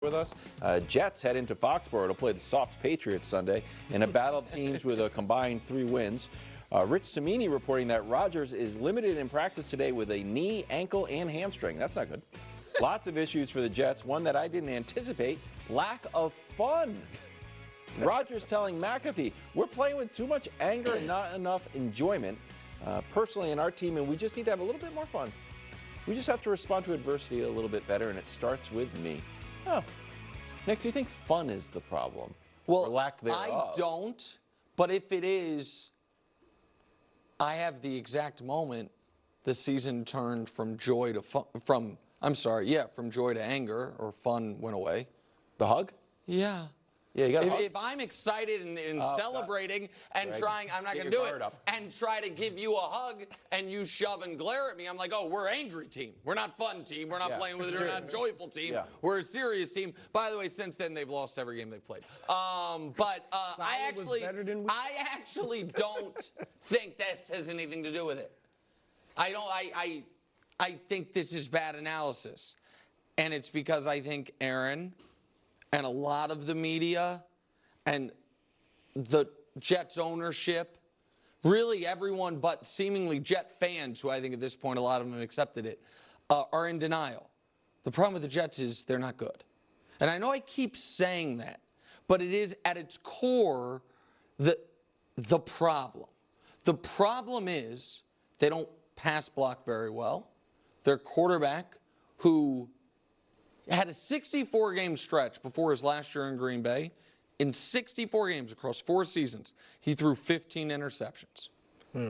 with us. Jets head into Foxborough to play the soft Patriots Sunday in a battle of teams with a combined 3 wins. Rich Cimini reporting that Rodgers is limited in practice today with a knee, ankle, and hamstring. That's not good. Lots of issues for the Jets. One that I didn't anticipate, lack of fun. Rodgers telling McAfee, we're playing with too much anger and not enough enjoyment. Personally in our team, and we just need to have a little bit more fun. We just have to respond to adversity a little bit better, and it starts with me. Oh. Nick, do you think fun is the problem? Well, or lack thereof? I don't, but if it is, I have the exact moment the season turned from joy to fun, from joy to anger, or fun went away. The hug? Yeah. Yeah, you got to hug. If I'm excited and celebrating and trying, I'm not going to do it, and try to give you a hug and you shove and glare at me, I'm like, oh, we're angry team. We're not fun team. We're not playing with it. We're not joyful team. Yeah. We're a serious team. By the way, since then, they've lost every game they've played. I actually don't think this has anything to do with it. I think this is bad analysis. And it's because I think Aaron and a lot of the media and the Jets ownership, really everyone but seemingly Jet fans, who I think at this point a lot of them have accepted it, are in denial. The problem with the Jets is they're not good. And I know I keep saying that, but it is at its core the problem. The problem is they don't pass block very well. Their quarterback, who had a 64-game stretch before his last year in Green Bay. In 64 games across 4 seasons, he threw 15 interceptions.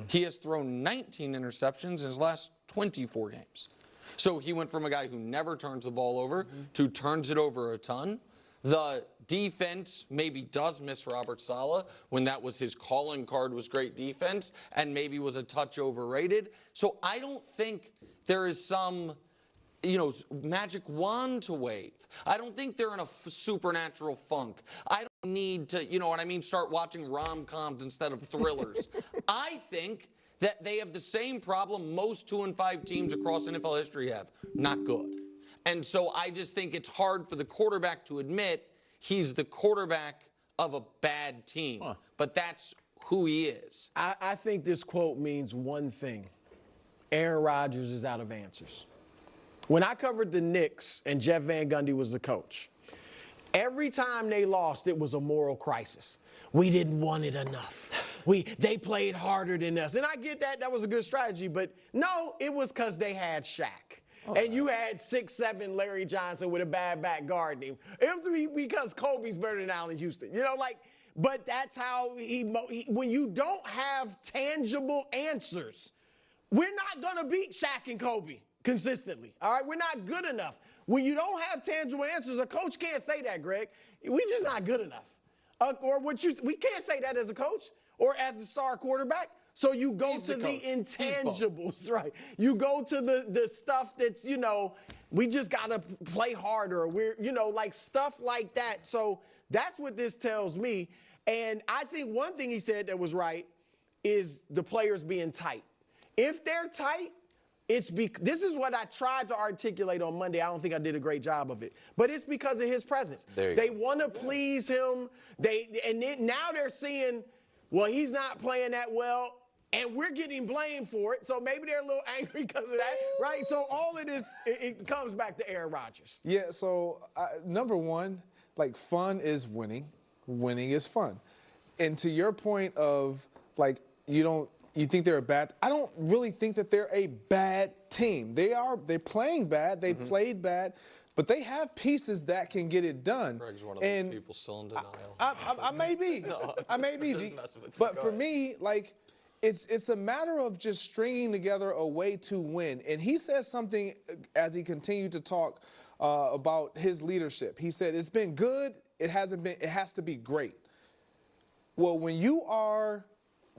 He has thrown 19 interceptions in his last 24 games. So he went from a guy who never turns the ball over to turns it over a ton. The defense maybe does miss Robert Saleh when that was his calling card, was great defense, and maybe was a touch overrated. So I don't think there is some magic wand to wave. I don't think they're in a supernatural funk. I don't need to, start watching rom-coms instead of thrillers. I think that they have the same problem most 2-5 teams across NFL history have. Not good. And so I just think it's hard for the quarterback to admit he's the quarterback of a bad team. But that's who he is. I think this quote means one thing. Aaron Rodgers is out of answers. When I covered the Knicks and Jeff Van Gundy was the coach, every time they lost, it was a moral crisis. We didn't want it enough. They played harder than us. And I get that. That was a good strategy. But no, it was because they had Shaq. And you had 6'7" Larry Johnson with a bad back guarding him. It was because Kobe's better than Allen Houston. But that's how when you don't have tangible answers, we're not going to beat Shaq and Kobe consistently. All right? We're not good enough. When you don't have tangible answers, a coach can't say that, Greg. We're just not good enough. We can't say that as a coach or as the star quarterback. So you go to the intangibles, right? You go to the stuff that's, we just got to play harder. We're, stuff like that. So that's what this tells me. And I think one thing he said that was right is the players being tight. If they're tight, this is what I tried to articulate on Monday. I don't think I did a great job of it. But it's because of his presence. They want to please him. Now they're seeing, well, he's not playing that well, and we're getting blamed for it. So maybe they're a little angry because of that, right? So all of this, it comes back to Aaron Rodgers. Yeah, so number one, fun is winning. Winning is fun. And to your point of, you think they're a bad? I don't really think that they're a bad team. They're playing bad. They played bad, but they have pieces that can get it done. Greg's one of those people still in denial. I may be. I may be. But for me, it's a matter of just stringing together a way to win. And he says something as he continued to talk about his leadership. He said, it's been good. It hasn't been. It has to be great. Well, when you are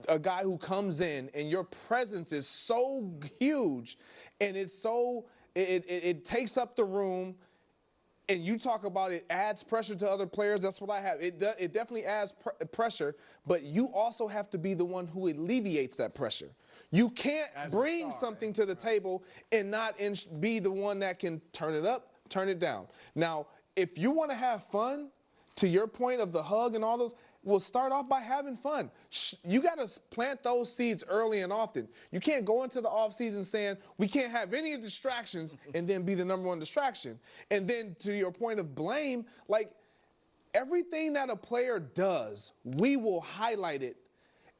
a guy who comes in and your presence is so huge and it takes up the room, and you talk about it adds pressure to other players. That's what I have. It definitely adds pressure, but you also have to be the one who alleviates that pressure. You can't bring something to the table and not be the one that can turn it up, turn it down. Now, if you want to have fun, to your point of the hug and all those, we'll start off by having fun. You got to plant those seeds early and often. You can't go into the offseason saying we can't have any distractions and then be the #1 distraction. And then to your point of blame, like everything that a player does, we will highlight it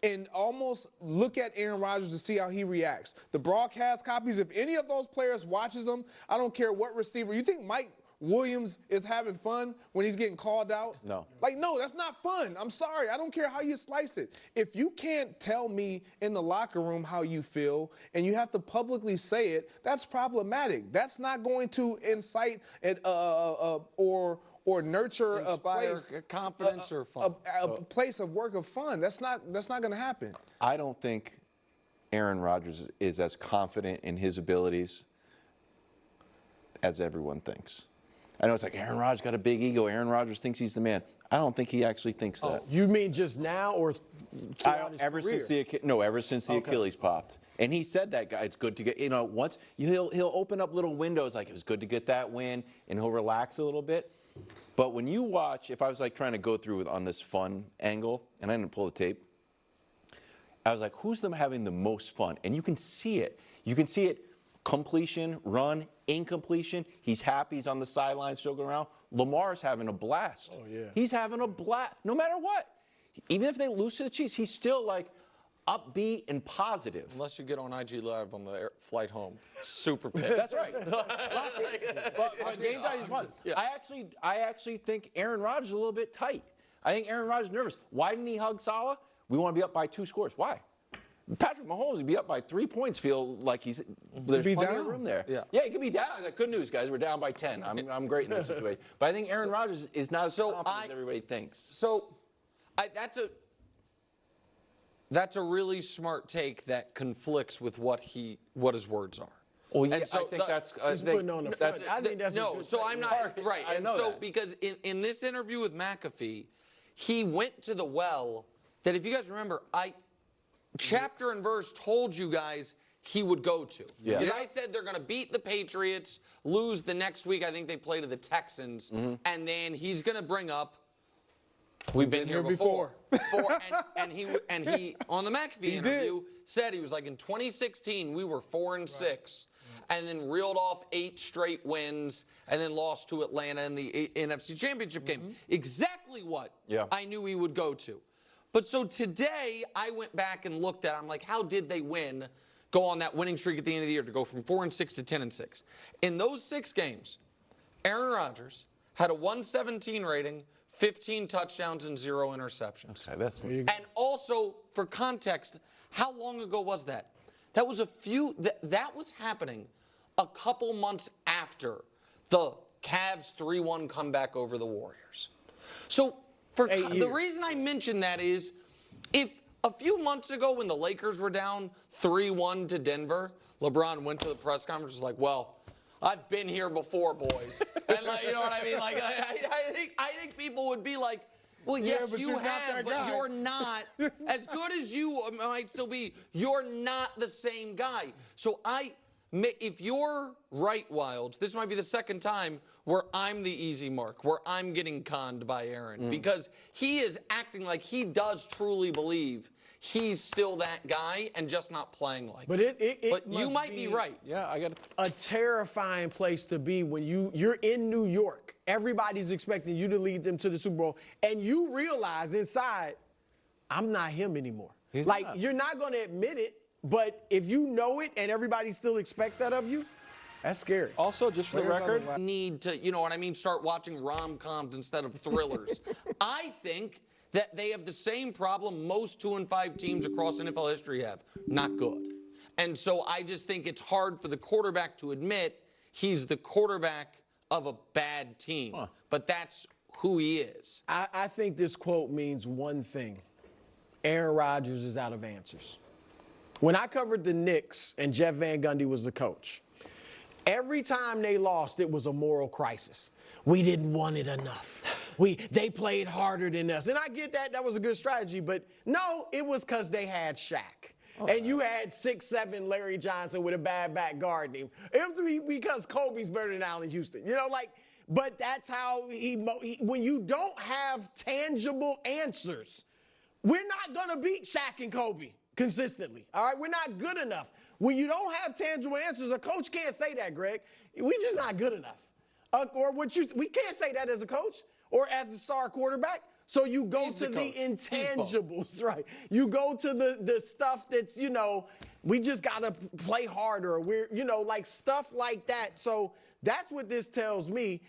and almost look at Aaron Rodgers to see how he reacts. The broadcast copies, if any of those players watches them, I don't care what receiver. You think Mike Williams is having fun when he's getting called out? No. Like, no, that's not fun. I'm sorry. I don't care how you slice it. If you can't tell me in the locker room how you feel and you have to publicly say it, that's problematic. That's not going to incite or nurture Inspire a place, confidence or fun. A place of work of fun. That's not going to happen. I don't think Aaron Rodgers is as confident in his abilities as everyone thinks. I know it's like Aaron Rodgers got a big ego. Aaron Rodgers thinks he's the man. I don't think he actually thinks that. You mean just now or Ever since the Achilles popped. And he said that, guy, it's good to get, once he'll open up little windows like it was good to get that win and he'll relax a little bit. But when you watch, if I was like trying to go through on this fun angle and I didn't pull the tape, I was like, who's them having the most fun? And you can see it. You can see it. Completion, run, incompletion. He's happy. He's on the sidelines joking around. Lamar's having a blast. Oh, yeah. He's having a blast. No matter what. Even if they lose to the Chiefs, he's still like upbeat and positive. Unless you get on IG Live on the flight home. Super pissed. That's right. but game day is fun. Yeah. I actually think Aaron Rodgers is a little bit tight. I think Aaron Rodgers is nervous. Why didn't he hug Salah? We want to be up by 2 scores. Why? Patrick Mahomes would be up by 3 points. Feel like there's plenty of room there. Yeah, he could be down. Like, good news, guys. We're down by 10. I'm great in this situation. But I think Aaron Rodgers is not as confident as everybody thinks. So, that's a really smart take that conflicts with what his words are. Well, yeah, and so I think that's. He's putting on the front. I think that's no. So I'm not right. I And know so that. because in this interview with McAfee, he went to the well that, if you guys remember, chapter and verse told you guys he would go to. Yeah. Because I said they're going to beat the Patriots, lose the next week. I think they play to the Texans, and then he's going to bring up. We've been here before. and he on the McAfee interview said he was like, in 2016 we were 4-6, and then reeled off 8 straight wins, and then lost to Atlanta in the NFC Championship game. Exactly what I knew he would go to. But so today I went back and looked at, I'm like, how did they go on that winning streak at the end of the year to go from 4-6 to 10-6? In those 6 games, Aaron Rodgers had a 117 rating, 15 touchdowns and 0 interceptions. Okay, and also, for context, how long ago was that? That was that was happening a couple months after the Cavs 3-1 comeback over the Warriors. So the reason I mention that is, if a few months ago when the Lakers were down 3-1 to Denver, LeBron went to the press conference and was like, well, I've been here before, boys. And you know what I mean? Like, I think people would be like, well, yes, you have, but you're not. As good as you might still be, you're not the same guy. So if you're right, Wilds, this might be the second time where I'm the easy mark, where I'm getting conned by Aaron, because he is acting like he does truly believe he's still that guy and just not playing like it. But you might be right. Yeah, I got a terrifying place to be when you're in New York. Everybody's expecting you to lead them to the Super Bowl, and you realize inside, I'm not him anymore. You're not going to admit it, but if you know it and everybody still expects that of you, that's scary. Also, just for the record, need to, you know what I mean, start watching rom-coms instead of thrillers. I think that they have the same problem most 2-5 teams across NFL history have. Not good. And so I just think it's hard for the quarterback to admit he's the quarterback of a bad team. But that's who he is. I think this quote means one thing. Aaron Rodgers is out of answers. When I covered the Knicks and Jeff Van Gundy was the coach, every time they lost, it was a moral crisis. We didn't want it enough. They played harder than us. And I get that. That was a good strategy. But no, it was because they had Shaq. And you had 6'7" Larry Johnson with a bad back guarding him. It was because Kobe's better than Allen Houston. but that's how when you don't have tangible answers, we're not going to beat Shaq and Kobe consistently. All right, we're not good enough. When you don't have tangible answers, a coach can't say that, Greg. We just not good enough. We can't say that as a coach or as the star quarterback. So you go to the intangibles, right? You go to the stuff that's, we just got to play harder. We're, like stuff like that. So that's what this tells me.